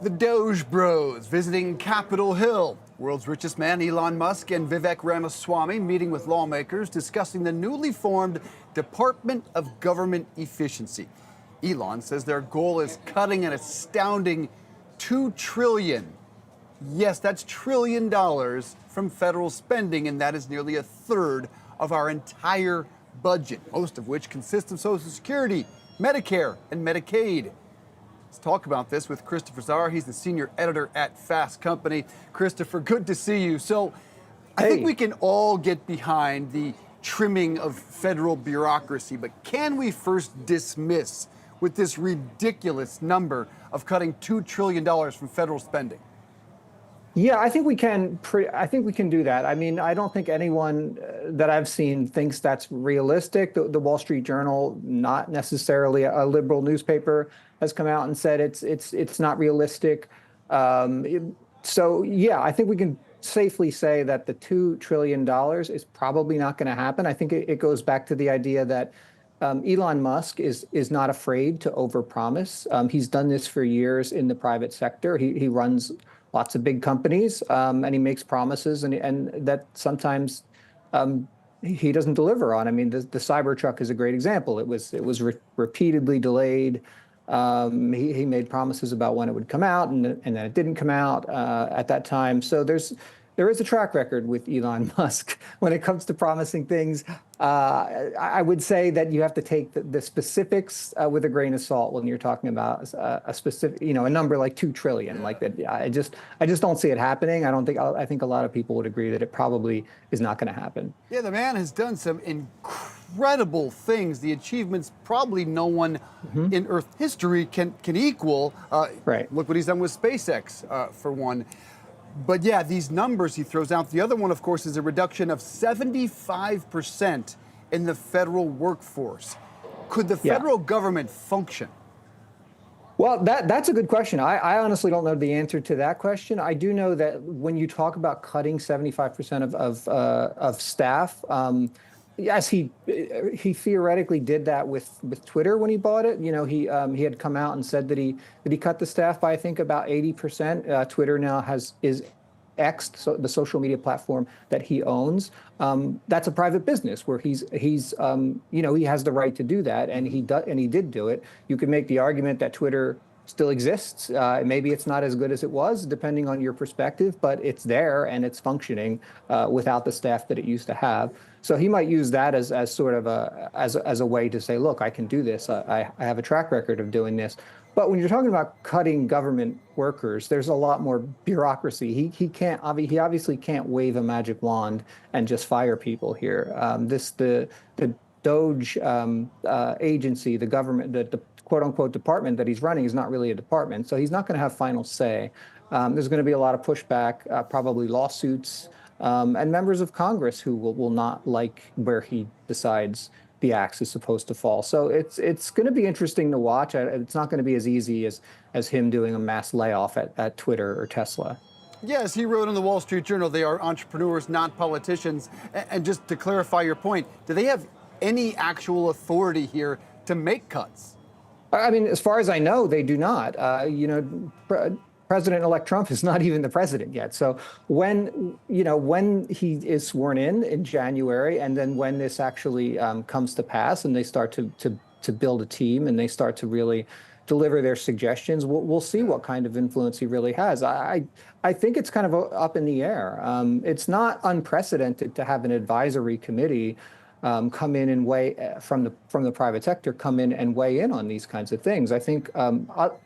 The DOGE bros visiting Capitol Hill. World's richest man Elon Musk and Vivek Ramaswamy meeting with lawmakers discussing the newly formed Department of Government Efficiency. Elon says their goal is cutting an astounding $2 trillion. Yes, that's $1 trillion from federal spending, and that is nearly a third of our entire budget, most of which consists of Social Security, Medicare, and Medicaid. Let's talk about this with Christopher Zara. He's the senior editor at Fast Company. Christopher, good to see you. So I think we can all get behind the trimming of federal bureaucracy, but can we first dismiss with this ridiculous number of cutting $2 trillion from federal spending? Yeah, I think we can. I think we can do that. I mean, I don't think anyone that I've seen thinks that's realistic. The Wall Street Journal, not necessarily a liberal newspaper, has come out and said it's not realistic. So yeah, I think we can safely say that the $2 trillion is probably not going to happen. I think it goes back to the idea that Elon Musk is not afraid to overpromise. He's done this for years in the private sector. He runs lots of big companies, and he makes promises, and that sometimes he doesn't deliver on. I mean, the Cybertruck is a great example. It was repeatedly delayed. He made promises about when it would come out, and then it didn't come out at that time. So there is a track record with Elon Musk when it comes to promising things. I would say that you have to take the specifics with a grain of salt when you're talking about a specific, a number like $2 trillion, like that. I just don't see it happening. I think a lot of people would agree that it probably is not going to happen. Yeah, the man has done some incredible things. The achievements probably no one in Earth history can equal. Right. Look what he's done with SpaceX, for one. But yeah, these numbers he throws out. The other one, of course, is a reduction of 75% in the federal workforce. Could the federal government function? Well, that's a good question. I honestly don't know the answer to that question. I do know that when you talk about cutting 75% of staff, yes, he theoreticis did that with Twitter when he bought it. He had come out and said that he cut the staff by, I think, about 80%. Twitter now is X, so the social media platform that he owns. That's a private business where he has the right to do that, and he did do it. You could make the argument that Twitter still exists. Maybe it's not as good as it was, depending on your perspective, but it's there and it's functioning without the staff that it used to have. So he might use that as sort of as a way to say, look, I can do this. I have a track record of doing this. But when you're talking about cutting government workers, there's a lot more bureaucracy. He obviously can't wave a magic wand and just fire people here. The DOGE agency, the government, the quote-unquote department that he's running is not really a department, so he's not going to have final say. There's going to be a lot of pushback, probably lawsuits, and members of Congress who will not like where he decides the axe is supposed to fall. So it's going to be interesting to watch. It's not going to be as easy as him doing a mass layoff at Twitter or Tesla. Yes, he wrote in the Wall Street Journal, they are entrepreneurs, not politicians. And just to clarify your point, do they have any actual authority here to make cuts? I mean, as far as I know, they do not. President-elect Trump is not even the president yet. So when he is sworn in January, and then when this actually comes to pass, and they start to build a team, and they start to really deliver their suggestions, we'll see what kind of influence he really has. I think it's kind of up in the air. It's not unprecedented to have an advisory committee come in and weigh from the private sector, come in and weigh in on these kinds of things. I think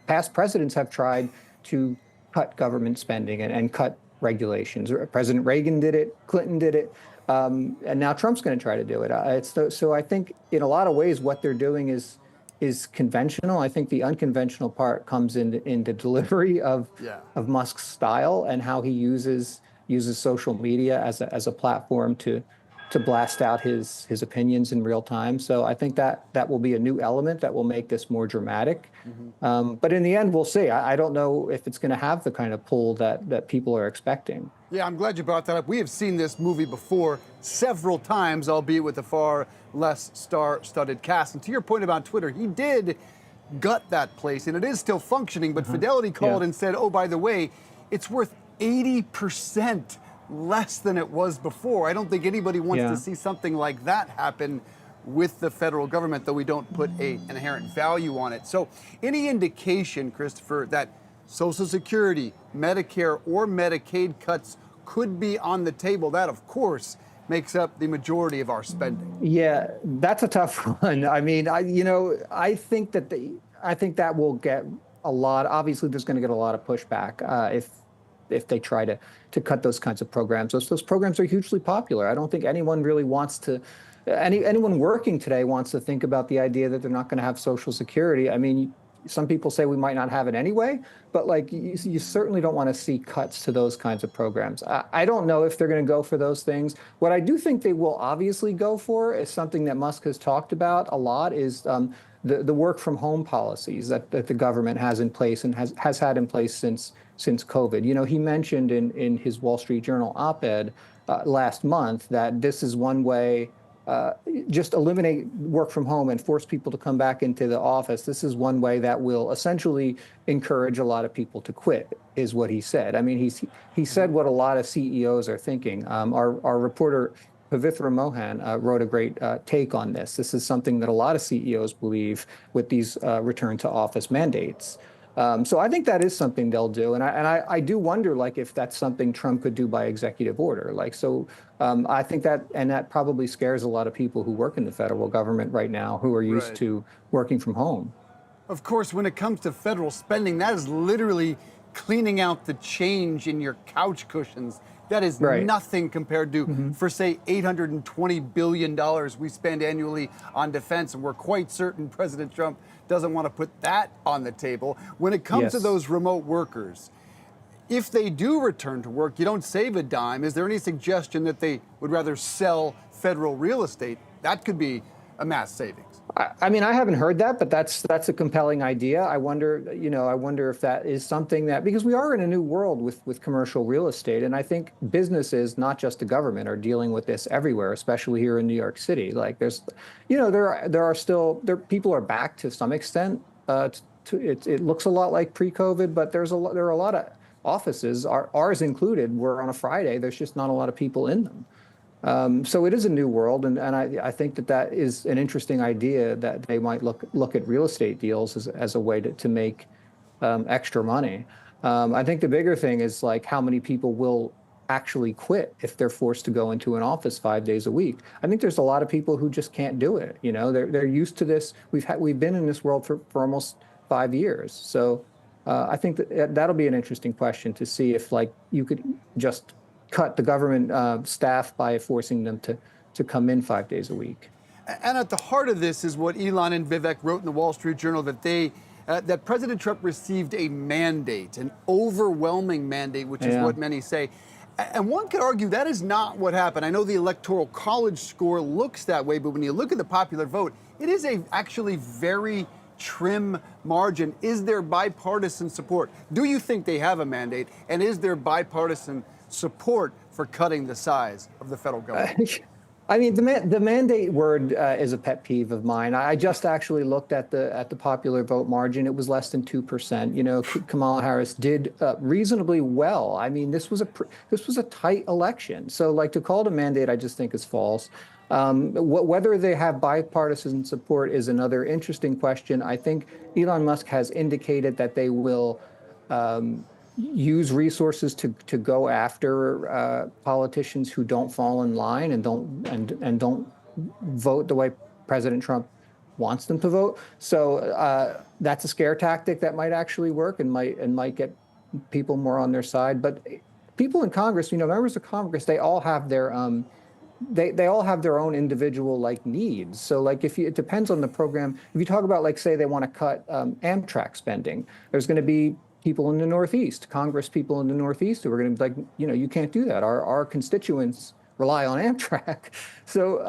past presidents have tried to cut government spending and cut regulations. President Reagan did it, Clinton did it, and now Trump's going to try to do it. So I think in a lot of ways what they're doing is conventional. I think the unconventional part comes in the delivery of Musk's style and how he uses social media as a platform to blast out his opinions in real time. So I think that will be a new element that will make this more dramatic. But in the end, we'll see. I don't know if it's going to have the kind of pull that people are expecting. Yeah, I'm glad you brought that up. We have seen this movie before several times, albeit with a far less star-studded cast. And to your point about Twitter, he did gut that place, and it is still functioning, but Fidelity called Yeah. and said, oh, by the way, it's worth 80% less than it was before. I don't think anybody wants Yeah. to see something like that happen with the federal government, though we don't put an inherent value on it. So any indication, Christopher, that Social Security, Medicare, or Medicaid cuts could be on the table, that, of course, makes up the majority of our spending. Yeah, that's a tough one. I mean, I think that will get a lot. Obviously, there's going to get a lot of pushback if they try to cut those kinds of programs. Those programs are hugely popular. I don't think anyone really wants to. Anyone working today wants to think about the idea that they're not going to have Social Security. I mean, some people say we might not have it anyway, but like you certainly don't want to see cuts to those kinds of programs. I don't know if they're going to go for those things. What I do think they will obviously go for is something that Musk has talked about a lot, is the work from home policies that the government has in place and has had in place since COVID. You know, he mentioned in his Wall Street Journal op-ed last month that this is one way. Just eliminate work from home and force people to come back into the office. This is one way that will essentially encourage a lot of people to quit, is what he said. I mean, he said what a lot of CEOs are thinking. Our reporter, Pavithra Mohan, wrote a great take on this. This is something that a lot of CEOs believe with these return to office mandates. So I think that is something they'll do, and I do wonder, like, if that's something Trump could do by executive order. Like, so I think that probably scares a lot of people who work in the federal government right now, who are used to working from home. Of course, when it comes to federal spending, that is literally cleaning out the change in your couch cushions. That is nothing compared to, for say, $820 billion we spend annually on defense. And we're quite certain President Trump doesn't want to put that on the table. When it comes to those remote workers, if they do return to work, you don't save a dime. Is there any suggestion that they would rather sell federal real estate? That could be a mass savings. I mean, I haven't heard that, but that's a compelling idea. I wonder if that is something that, because we are in a new world with commercial real estate, and I think businesses, not just the government, are dealing with this everywhere, especially here in New York City. Like, there's, people are back to some extent. It looks a lot like pre-COVID, but there are a lot of offices, ours included, where on a Friday there's just not a lot of people in them. So it is a new world, and I think that is an interesting idea, that they might look at real estate deals as a way to make extra money. I think the bigger thing is, like, how many people will actually quit if they're forced to go into an office 5 days a week. I think there's a lot of people who just can't do it. You know, they're used to this. We've been in this world for almost 5 years. So I think that'll be an interesting question to see if, like, you could just cut the government staff by forcing them to come in 5 days a week. And at the heart of this is what Elon and Vivek wrote in the Wall Street Journal, that that President Trump received a mandate, an overwhelming mandate, which is what many say. And one could argue that is not what happened. I know the Electoral College score looks that way, but when you look at the popular vote, it is actually very trim margin. Is there bipartisan support? Do you think they have a mandate? And is there bipartisan support for cutting the size of the federal government? I mean, the mandate word is a pet peeve of mine. I just actually looked at the popular vote margin. It was less than 2%. You know, Kamala Harris did reasonably well. I mean, this was a tight election. So, like, to call it a mandate, I just think is false. Whether they have bipartisan support is another interesting question. I think Elon Musk has indicated that they will use resources to go after politicians who don't fall in line and don't vote the way President Trump wants them to vote. So that's a scare tactic that might actually work and might get people more on their side. But people in Congress, members of Congress, they all have their they all have their own individual, like, needs. So, like, it depends on the program. If you talk about, like, say they want to cut Amtrak spending, there's going to be people in the Northeast, Congress people in the Northeast, who are going to be like, you can't do that. Our constituents rely on Amtrak. So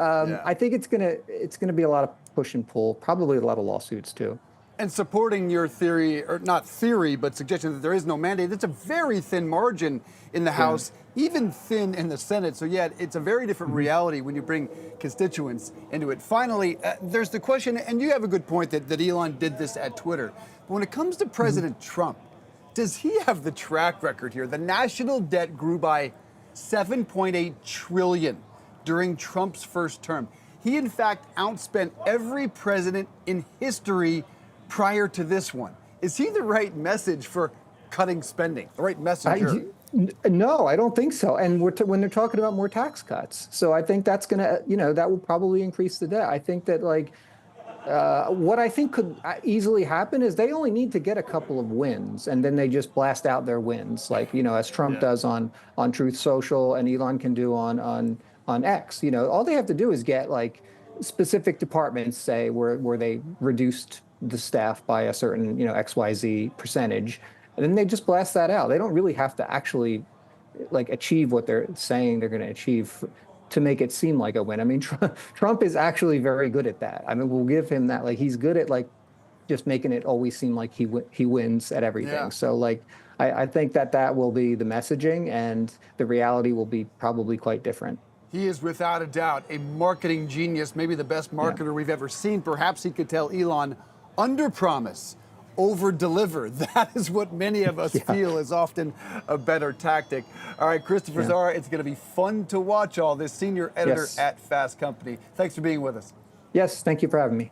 I think it's gonna be a lot of push and pull, probably a lot of lawsuits too. And supporting your theory, or not theory, but suggestion that there is no mandate, it's a very thin margin in the House, even thin in the Senate. So yeah, it's a very different reality when you bring constituents into it. Finally, there's the question, and you have a good point that Elon did this at Twitter. But when it comes to President Trump, does he have the track record here? The national debt grew by 7.8 trillion during Trump's first term. He, in fact, outspent every president in history prior to this one. Is he the right message for cutting spending? The right messenger? No, I don't think so. And when they're talking about more tax cuts, so I think that's going to, that will probably increase the debt. I think that what I think could easily happen is they only need to get a couple of wins, and then they just blast out their wins, as Trump does on Truth Social, and Elon can do on X. All they have to do is get specific departments, say where they reduced the staff by a certain XYZ percentage, and then they just blast that out. They don't really have to actually achieve what they're saying they're going to achieve to make it seem like a win. I mean, Trump is actually very good at that. I mean, we'll give him that. He's good at just making it always seem like he wins at everything. Yeah. So I think that will be the messaging, and the reality will be probably quite different. He is without a doubt a marketing genius, maybe the best marketer we've ever seen. Perhaps he could tell Elon, under promise, over deliver. That is what many of us feel is often a better tactic. All right, Christopher Zara, it's going to be fun to watch all this. Senior editor at Fast Company. Thanks for being with us. Yes, thank you for having me.